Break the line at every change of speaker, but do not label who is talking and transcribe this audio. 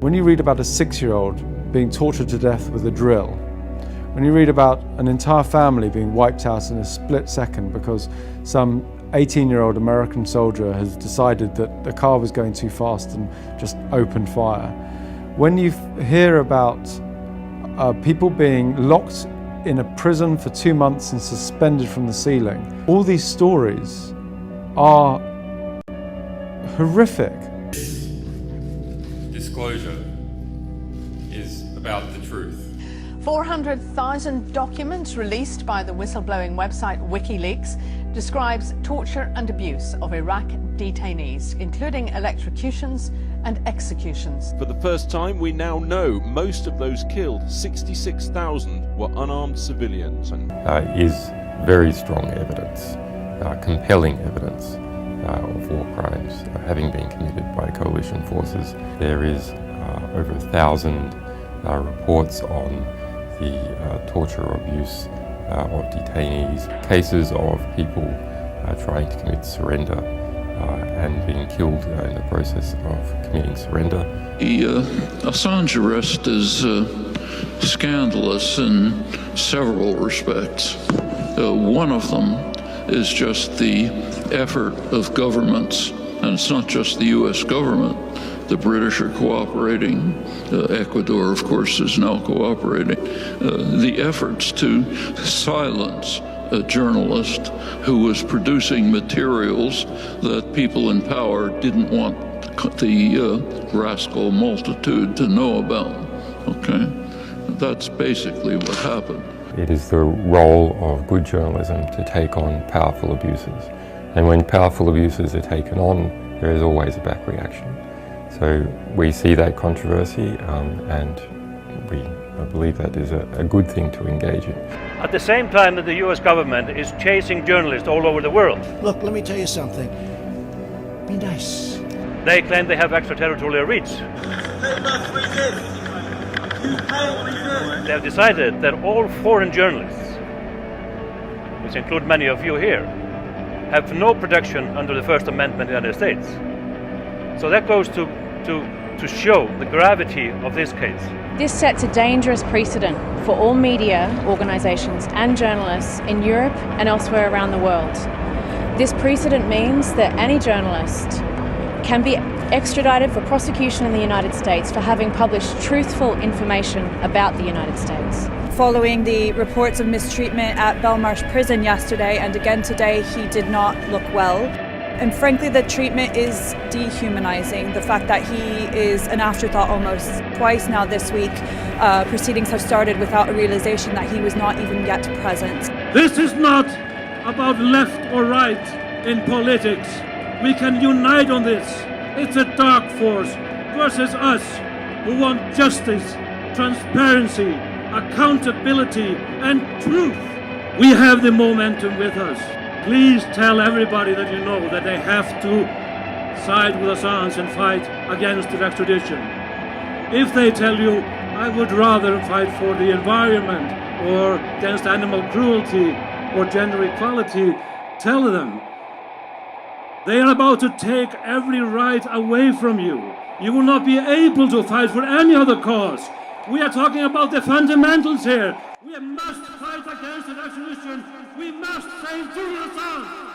When you read about a 6-year-old being tortured to death with a drill, when you read about an entire family being wiped out in a split second because some 18-year-old American soldier has decided that the car was going too fast and just opened fire, when you hear about people being locked in a prison for 2 months and suspended from the ceiling, all these stories are horrific.
Disclosure is about the truth.
400,000 documents released by the whistleblowing website WikiLeaks describes torture and abuse of Iraq detainees, including electrocutions and executions.
For the first time, we now know most of those killed, 66,000, were unarmed civilians.
Is very strong evidence, compelling evidence of war crimes having been committed by coalition forces. There is over 1,000 reports on the torture or abuse of detainees, cases of people trying to commit surrender and being killed in the process of committing surrender.
The Assange arrest is scandalous in several respects. One of them is just the effort of governments, and it's not just the US government. The British are cooperating. Ecuador, of course, is now cooperating. The efforts to silence a journalist who was producing materials that people in power didn't want the rascal multitude to know about. Okay? That's basically what happened.
It is the role of good journalism to take on powerful abuses. And when powerful abuses are taken on, there is always a back reaction. So we see that controversy, and I believe that is a good thing to engage in.
At the same time that the US government is chasing journalists all over the world.
Look, let me tell you something. Be nice.
They claim they have extraterritorial reach. They have decided that all foreign journalists, which include many of you here, have no protection under the First Amendment in the United States. So that goes to show the gravity of this case.
This sets a dangerous precedent for all media organisations and journalists in Europe and elsewhere around the world. This precedent means that any journalist can be extradited for prosecution in the United States for having published truthful information about the United States.
Following the reports of mistreatment at Belmarsh prison yesterday and again today, he did not look well. And frankly, the treatment is dehumanizing. The fact that he is an afterthought almost. Twice now this week, proceedings have started without a realization that he was not even yet present.
This is not about left or right in politics. We can unite on this. It's a dark force versus us who want justice, transparency, accountability, and truth. We have the momentum with us. Please tell everybody that you know that they have to side with Assange and fight against the extradition. If they tell you, I would rather fight for the environment or against animal cruelty or gender equality, tell them they are about to take every right away from you. You will not be able to fight for any other cause. We are talking about the fundamentals here. We must fight against the extradition. We must save Julian Assange.